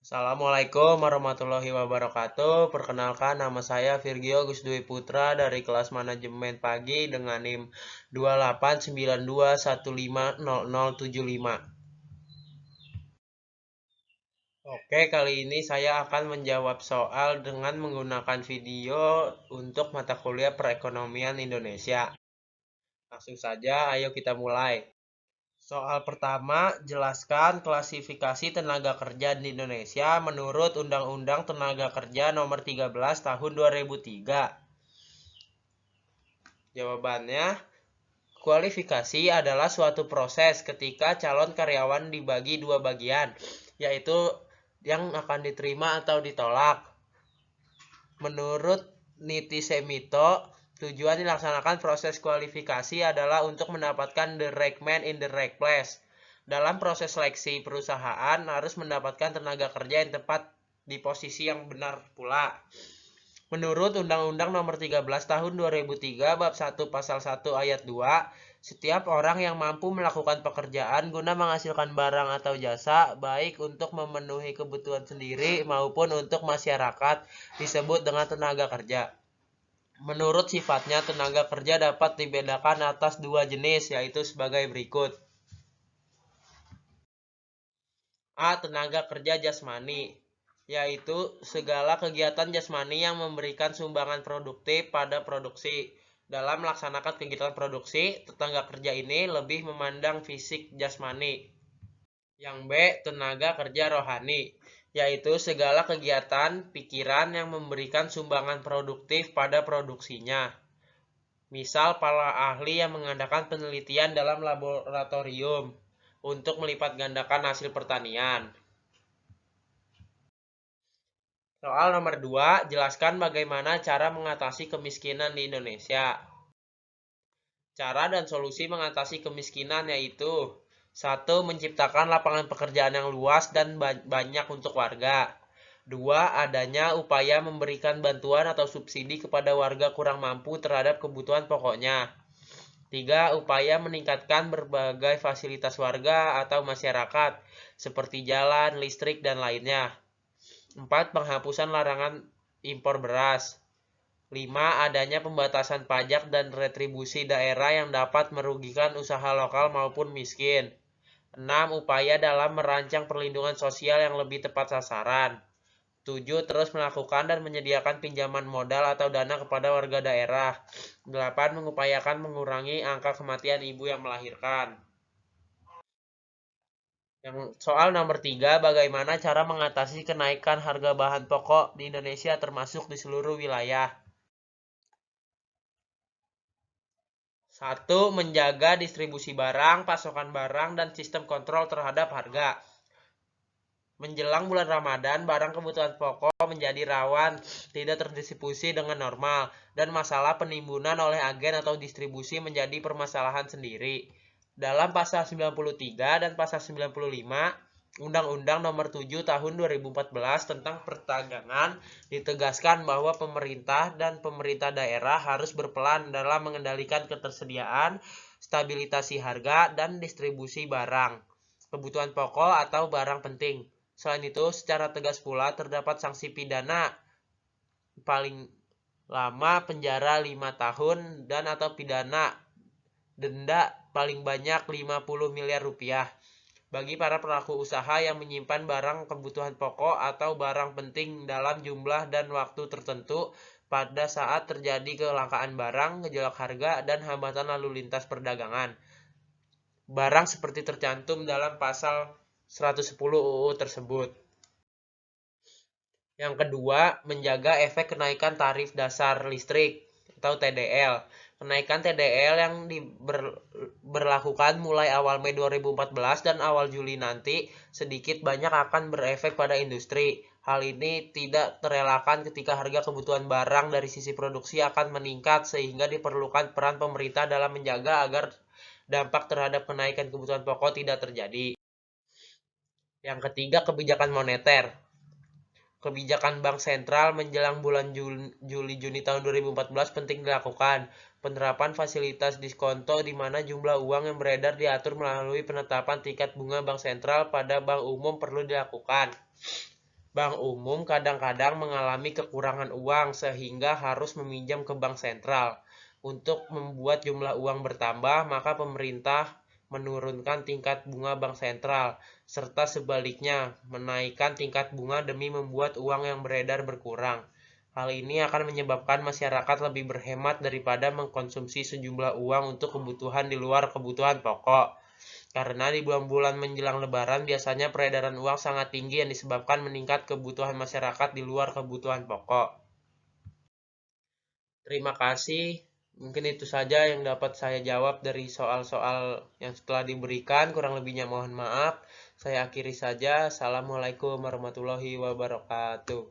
Assalamualaikum warahmatullahi wabarakatuh. Perkenalkan, nama saya Virgio Gus Dwi Putra dari kelas manajemen pagi dengan NIM 2892150075. Oke, kali ini saya akan menjawab soal dengan menggunakan video untuk mata kuliah perekonomian Indonesia. Langsung saja, ayo kita mulai. Soal pertama, jelaskan klasifikasi tenaga kerja di Indonesia menurut Undang-Undang Tenaga Kerja Nomor 13 Tahun 2003. Jawabannya, kualifikasi adalah suatu proses ketika calon karyawan dibagi dua bagian, yaitu yang akan diterima atau ditolak. Menurut Niti Semito, tujuan dilaksanakan proses kualifikasi adalah untuk mendapatkan the right man in the right place. Dalam proses seleksi, perusahaan harus mendapatkan tenaga kerja yang tepat di posisi yang benar pula. Menurut Undang-Undang Nomor 13 Tahun 2003 Bab 1 Pasal 1 Ayat 2, setiap orang yang mampu melakukan pekerjaan guna menghasilkan barang atau jasa, baik untuk memenuhi kebutuhan sendiri maupun untuk masyarakat, disebut dengan tenaga kerja. Menurut sifatnya, tenaga kerja dapat dibedakan atas dua jenis, yaitu sebagai berikut. A. Tenaga kerja jasmani, yaitu segala kegiatan jasmani yang memberikan sumbangan produktif pada produksi. Dalam melaksanakan kegiatan produksi, tenaga kerja ini lebih memandang fisik jasmani. Yang B. Tenaga kerja rohani, yaitu segala kegiatan pikiran yang memberikan sumbangan produktif pada produksinya. Misal para ahli yang mengadakan penelitian dalam laboratorium untuk melipat gandakan hasil pertanian. Soal nomor 2, jelaskan bagaimana cara mengatasi kemiskinan di Indonesia. Cara dan solusi mengatasi kemiskinan yaitu 1. Menciptakan lapangan pekerjaan yang luas dan banyak untuk warga. 2. Adanya upaya memberikan bantuan atau subsidi kepada warga kurang mampu terhadap kebutuhan pokoknya. 3. Upaya meningkatkan berbagai fasilitas warga atau masyarakat, seperti jalan, listrik, dan lainnya. 4. Penghapusan larangan impor beras. 5. Adanya pembatasan pajak dan retribusi daerah yang dapat merugikan usaha lokal maupun miskin. 6. Upaya dalam merancang perlindungan sosial yang lebih tepat sasaran. 7. Terus melakukan dan menyediakan pinjaman modal atau dana kepada warga daerah. 8. Mengupayakan mengurangi angka kematian ibu yang melahirkan. Yang soal nomor 3, bagaimana cara mengatasi kenaikan harga bahan pokok di Indonesia termasuk di seluruh wilayah. 1. Menjaga distribusi barang, pasokan barang, dan sistem kontrol terhadap harga. Menjelang bulan Ramadan, barang kebutuhan pokok menjadi rawan tidak terdistribusi dengan normal, dan masalah penimbunan oleh agen atau distribusi menjadi permasalahan sendiri. Dalam pasal 93 dan pasal 95, Undang-Undang Nomor 7 Tahun 2014 tentang perdagangan ditegaskan bahwa pemerintah dan pemerintah daerah harus berperan dalam mengendalikan ketersediaan, stabilisasi harga, dan distribusi barang, kebutuhan pokok atau barang penting. Selain itu, secara tegas pula terdapat sanksi pidana paling lama penjara 5 tahun dan atau pidana denda paling banyak 50 miliar rupiah bagi para pelaku usaha yang menyimpan barang kebutuhan pokok atau barang penting dalam jumlah dan waktu tertentu pada saat terjadi kelangkaan barang, gejolak harga, dan hambatan lalu lintas perdagangan. Barang seperti tercantum dalam pasal 110 UU tersebut. Yang kedua, menjaga efek kenaikan tarif dasar listrik atau TDL. Kenaikan TDL yang berlakukan mulai awal Mei 2014 dan awal Juli nanti sedikit banyak akan berefek pada industri. Hal ini tidak terelakkan ketika harga kebutuhan barang dari sisi produksi akan meningkat sehingga diperlukan peran pemerintah dalam menjaga agar dampak terhadap kenaikan kebutuhan pokok tidak terjadi. Yang ketiga, kebijakan moneter. Kebijakan Bank Sentral menjelang bulan Juli-Juni tahun 2014 penting dilakukan. Penerapan fasilitas diskonto di mana jumlah uang yang beredar diatur melalui penetapan tingkat bunga Bank Sentral pada bank umum perlu dilakukan. Bank umum kadang-kadang mengalami kekurangan uang sehingga harus meminjam ke bank sentral. Untuk membuat jumlah uang bertambah, maka pemerintah menurunkan tingkat bunga bank sentral, serta sebaliknya menaikkan tingkat bunga demi membuat uang yang beredar berkurang. Hal ini akan menyebabkan masyarakat lebih berhemat daripada mengkonsumsi sejumlah uang untuk kebutuhan di luar kebutuhan pokok. Karena di bulan-bulan menjelang Lebaran biasanya peredaran uang sangat tinggi yang disebabkan meningkat kebutuhan masyarakat di luar kebutuhan pokok. Terima kasih. Mungkin itu saja yang dapat saya jawab dari soal-soal yang telah diberikan. Kurang lebihnya mohon maaf. Saya akhiri saja. Assalamualaikum warahmatullahi wabarakatuh.